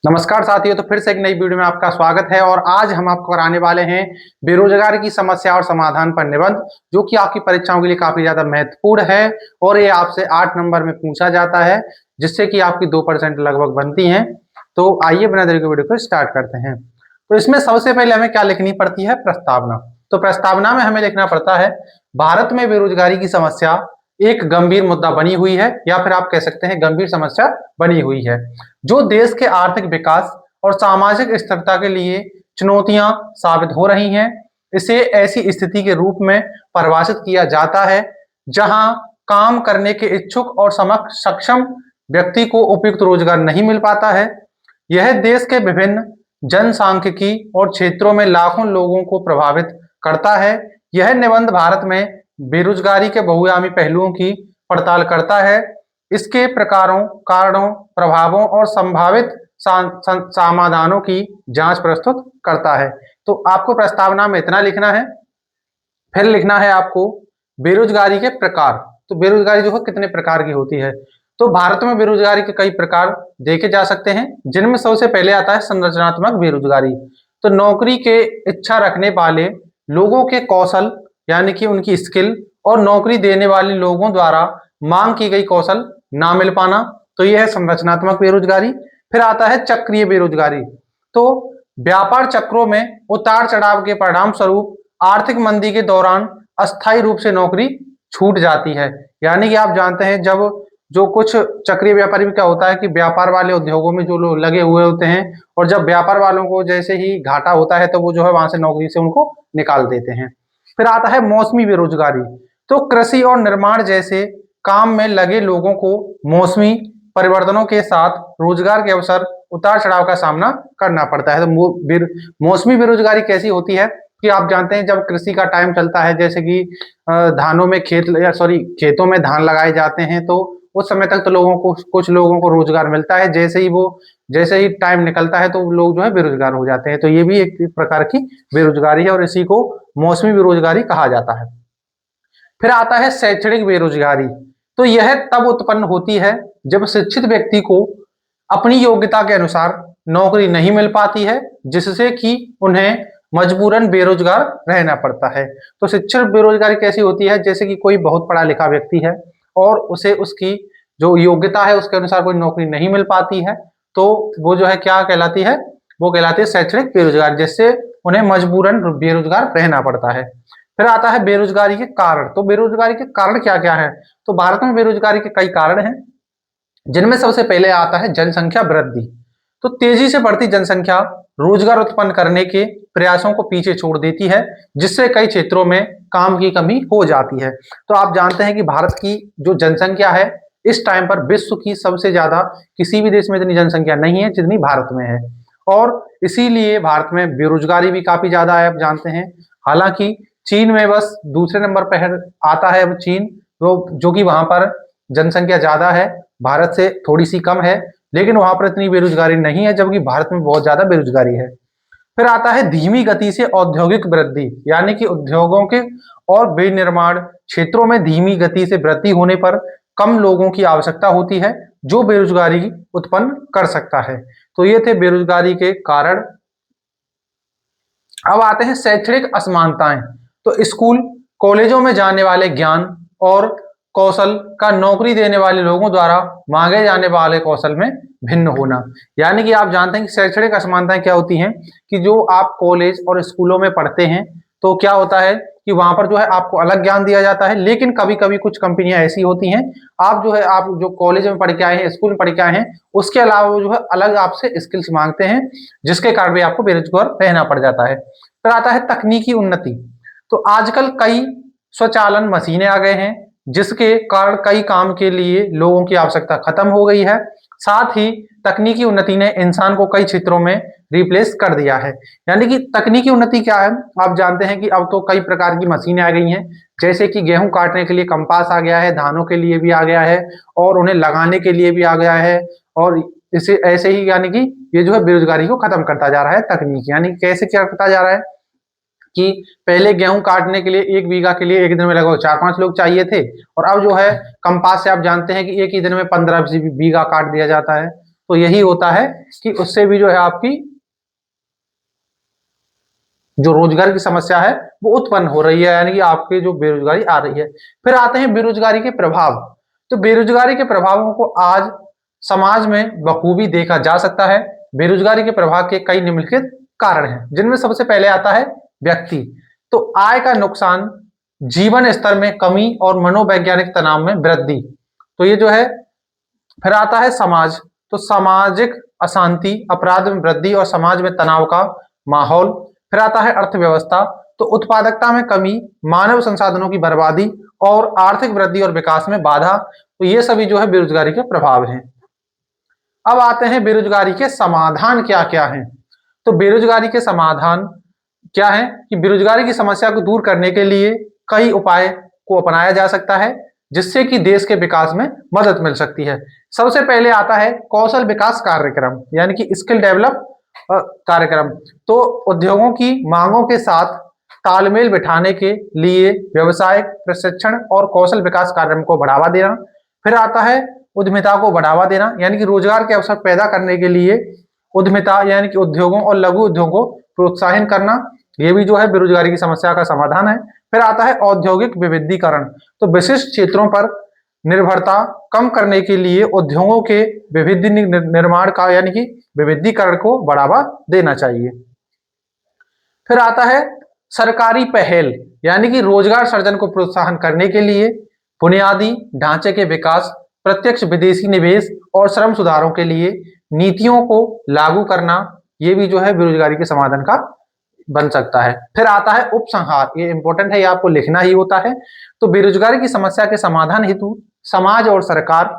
नमस्कार साथियों, तो फिर से एक नई वीडियो में आपका स्वागत है। और आज हम आपको कराने वाले हैं बेरोजगारी की समस्या और समाधान पर निबंध, जो कि आपकी परीक्षाओं के लिए काफी ज्यादा महत्वपूर्ण है। और ये आपसे 8 नंबर में पूछा जाता है, जिससे कि आपकी 2% लगभग बनती हैं। तो आइए बिना देरी के वीडियो को स्टार्ट करते हैं। तो इसमें सबसे पहले हमें क्या लिखनी पड़ती है? प्रस्तावना। तो प्रस्तावना में हमें लिखना पड़ता है, भारत में बेरोजगारी की समस्या एक गंभीर मुद्दा बनी हुई है, या फिर आप कह सकते हैं गंभीर समस्या बनी हुई है, जो देश के आर्थिक विकास और सामाजिक स्थिरता के लिए चुनौतियां साबित हो रही हैं। इसे ऐसी स्थिति के रूप में परिभाषित किया जाता है जहां काम करने के इच्छुक और सक्षम व्यक्ति को उपयुक्त रोजगार नहीं मिल पाता है। यह देश के विभिन्न जनसांख्यिकी और क्षेत्रों में लाखों लोगों को प्रभावित करता है। यह निबंध भारत में बेरोजगारी के बहुआयामी पहलुओं की पड़ताल करता है, इसके प्रकारों, कारणों, प्रभावों और संभावित समाधानों की जांच प्रस्तुत करता है। तो आपको प्रस्तावना में इतना लिखना है। फिर लिखना है आपको बेरोजगारी के प्रकार। तो बेरोजगारी जो है कितने प्रकार की होती है? तो भारत में बेरोजगारी के कई प्रकार देखे जा सकते हैं, जिनमें सबसे पहले आता है संरचनात्मक बेरोजगारी। तो नौकरी के इच्छा रखने वाले लोगों के कौशल, यानी कि उनकी स्किल, और नौकरी देने वाले लोगों द्वारा मांग की गई कौशल ना मिल पाना, तो यह है संरचनात्मक बेरोजगारी। फिर आता है चक्रीय बेरोजगारी। तो व्यापार चक्रों में उतार चढ़ाव के परिणाम स्वरूप आर्थिक मंदी के दौरान अस्थायी रूप से नौकरी छूट जाती है। यानी कि आप जानते हैं, जब जो कुछ चक्रीय व्यापारी में क्या होता है कि व्यापार वाले उद्योगों में जो लोग लगे हुए होते हैं, और जब व्यापार वालों को जैसे ही घाटा होता है तो वो जो है वहां से नौकरी से उनको निकाल देते हैं। फिर आता है मौसमी बेरोजगारी। तो कृषि और निर्माण जैसे काम में लगे लोगों को मौसमी परिवर्तनों के साथ रोजगार के अवसर उतार चढ़ाव का सामना करना पड़ता है। तो मौसमी बेरोजगारी कैसी होती है कि आप जानते हैं, जब कृषि का टाइम चलता है, जैसे कि धानों में खेतों में धान लगाए जाते हैं, तो उस समय तक तो कुछ लोगों को रोजगार मिलता है। जैसे ही टाइम निकलता है तो लोग जो है बेरोजगार हो जाते हैं। तो ये भी एक प्रकार की बेरोजगारी है, और इसी को मौसमी बेरोजगारी कहा जाता है। फिर आता है शैक्षणिक बेरोजगारी। तो यह तब उत्पन्न होती है जब शिक्षित व्यक्ति को अपनी योग्यता के अनुसार नौकरी नहीं मिल पाती है, जिससे कि उन्हें मजबूरन बेरोजगार रहना पड़ता है। तो शिक्षण बेरोजगारी कैसी होती है? जैसे कि कोई बहुत पढ़ा लिखा व्यक्ति है और उसे उसकी जो योग्यता है उसके अनुसार कोई नौकरी नहीं मिल पाती है, तो वो जो है क्या कहलाती है? वो कहलाती है शैक्षणिक बेरोजगारी, जिससे उन्हें मजबूरन बेरोजगार रहना पड़ता है। फिर आता है बेरोजगारी के कारण। तो बेरोजगारी के कारण क्या क्या है? तो भारत में बेरोजगारी के कई कारण हैं, जिनमें सबसे पहले आता है जनसंख्या वृद्धि। तो तेजी से बढ़ती जनसंख्या रोजगार उत्पन्न करने के प्रयासों को पीछे छोड़ देती है, जिससे कई क्षेत्रों में काम की कमी हो जाती है। तो आप जानते हैं कि भारत की जो जनसंख्या है, इस टाइम पर विश्व की सबसे ज्यादा किसी भी देश में इतनी जनसंख्या नहीं है जितनी भारत में है। और इसीलिए भारत में बेरोजगारी भी काफी ज्यादा है, आप जानते हैं। हालांकि चीन में बस दूसरे नंबर पर आता है अब चीन, जो कि वहां पर जनसंख्या ज्यादा है, भारत से थोड़ी सी कम है, लेकिन वहां पर इतनी बेरोजगारी नहीं है, जबकि भारत में बहुत ज्यादा बेरोजगारी है। फिर आता है धीमी गति से औद्योगिक वृद्धि, यानी कि उद्योगों के और विनिर्माण क्षेत्रों में धीमी गति से वृद्धि होने पर कम लोगों की आवश्यकता होती है, जो बेरोजगारी उत्पन्न कर सकता है। तो ये थे बेरोजगारी के कारण। अब आते हैं शैक्षणिक असमानताएं। तो स्कूल कॉलेजों में जाने वाले ज्ञान और कौशल का नौकरी देने वाले लोगों द्वारा मांगे जाने वाले कौशल में भिन्न होना। यानी कि आप जानते हैं कि शैक्षणिक असमानताएं क्या होती हैं कि जो आप कॉलेज और स्कूलों में पढ़ते हैं, तो क्या होता है कि वहां पर जो है आपको अलग ज्ञान दिया जाता है, लेकिन कभी कभी कुछ कंपनियां ऐसी होती हैं, आप जो कॉलेज में पढ़ के आए हैं, स्कूल में पढ़ के आए हैं, उसके अलावा वो जो है अलग आपसे स्किल्स मांगते हैं, जिसके कारण भी आपको बेरोजगार रहना पड़ जाता है। फिर आता है तकनीकी उन्नति। तो आजकल कई स्वचालन मशीनें आ गए हैं, जिसके कारण कई काम के लिए लोगों की आवश्यकता खत्म हो गई है। साथ ही तकनीकी उन्नति ने इंसान को कई क्षेत्रों में रिप्लेस कर दिया है। यानी कि तकनीकी उन्नति क्या है? आप जानते हैं कि अब तो कई प्रकार की मशीनें आ गई हैं, जैसे कि गेहूं काटने के लिए कंपास आ गया है, धानों के लिए भी आ गया है, और उन्हें लगाने के लिए भी आ गया है। और इसे ऐसे ही, यानी कि ये जो है बेरोजगारी को खत्म करता जा रहा है तकनीक। यानी कैसे क्या करता जा रहा है कि पहले गेहूं काटने के लिए 1 बीघा के लिए एक दिन में लगभग 4-5 लोग चाहिए थे, और अब जो है कंपास से आप जानते हैं कि एक ही दिन में 15 बीघा काट दिया जाता है। तो यही होता है कि उससे भी जो है आपकी जो रोजगार की समस्या है वो उत्पन्न हो रही है, यानी कि आपकी जो बेरोजगारी आ रही है। फिर आते हैं बेरोजगारी के प्रभाव। तो बेरोजगारी के प्रभावों को आज समाज में बखूबी देखा जा सकता है। बेरोजगारी के प्रभाव के कई निम्नलिखित कारण हैं, जिनमें सबसे पहले आता है व्यक्ति। तो आय का नुकसान, जीवन स्तर में कमी और मनोवैज्ञानिक तनाव में वृद्धि। तो ये जो है। फिर आता है समाज। तो सामाजिक अशांति, अपराध में वृद्धि और समाज में तनाव का माहौल। फिर आता है अर्थव्यवस्था। तो उत्पादकता में कमी, मानव संसाधनों की बर्बादी और आर्थिक वृद्धि और विकास में बाधा। तो ये सभी जो है बेरोजगारी के प्रभाव हैं। अब आते हैं बेरोजगारी के समाधान क्या क्या हैं। तो बेरोजगारी के समाधान क्या है कि बेरोजगारी की समस्या को दूर करने के लिए कई उपाय को अपनाया जा सकता है, जिससे कि देश के विकास में मदद मिल सकती है। सबसे पहले आता है कौशल विकास कार्यक्रम, यानी कि स्किल डेवलप कार्यक्रम। तो उद्योगों की मांगों के साथ तालमेल बिठाने के लिए व्यवसायिक प्रशिक्षण और कौशल विकास कार्यक्रम को बढ़ावा देना। फिर आता है उद्यमिता को बढ़ावा देना, यानी कि रोजगार के अवसर पैदा करने के लिए उद्यमिता यानी कि उद्योगों और लघु उद्योगों को प्रोत्साहन करना। ये भी जो है बेरोजगारी की समस्या का समाधान है। फिर आता है औद्योगिक विविधीकरण। तो विशिष्ट क्षेत्रों पर निर्भरता कम करने के लिए उद्योगों के विविध निर्माण का यानी कि विविधीकरण को बढ़ावा देना चाहिए। फिर आता है सरकारी पहल, यानी कि रोजगार सृजन को प्रोत्साहन करने के लिए बुनियादी ढांचे के विकास, प्रत्यक्ष विदेशी निवेश और श्रम सुधारों के लिए नीतियों को लागू करना। ये भी जो है बेरोजगारी के समाधान का बन सकता है। फिर आता है उपसंहार, ये इंपॉर्टेंट है, ये आपको लिखना ही होता है। तो बेरोजगारी की समस्या के समाधान हेतु समाज और सरकार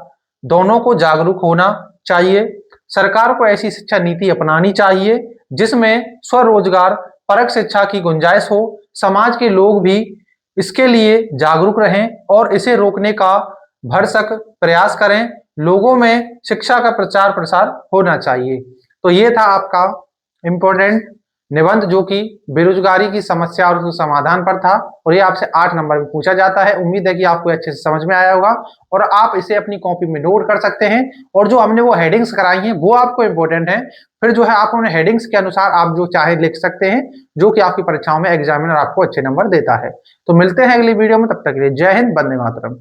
दोनों को जागरूक होना चाहिए। सरकार को ऐसी शिक्षा नीति अपनानी चाहिए जिसमें स्वरोजगार परक शिक्षा की गुंजाइश हो। समाज के लोग भी इसके लिए जागरूक रहें और इसे रोकने का भरसक प्रयास करें। लोगों में शिक्षा का प्रचार प्रसार होना चाहिए। तो ये था आपका इंपॉर्टेंट निबंध, जो कि बेरोजगारी की समस्या और उसके समाधान पर था, और ये आपसे 8 नंबर में पूछा जाता है। उम्मीद है कि आपको अच्छे से समझ में आया होगा और आप इसे अपनी कॉपी में नोट कर सकते हैं। और जो हमने वो हेडिंग्स कराई हैं वो आपको इंपॉर्टेंट है। फिर जो है आप उन्हें हेडिंग्स के अनुसार आप जो चाहे लिख सकते हैं, जो कि आपकी परीक्षाओं में एग्जामिनर आपको अच्छे नंबर देता है। तो मिलते हैं अगली वीडियो में, तब तक के लिए जय हिंद, वंदे मातरम।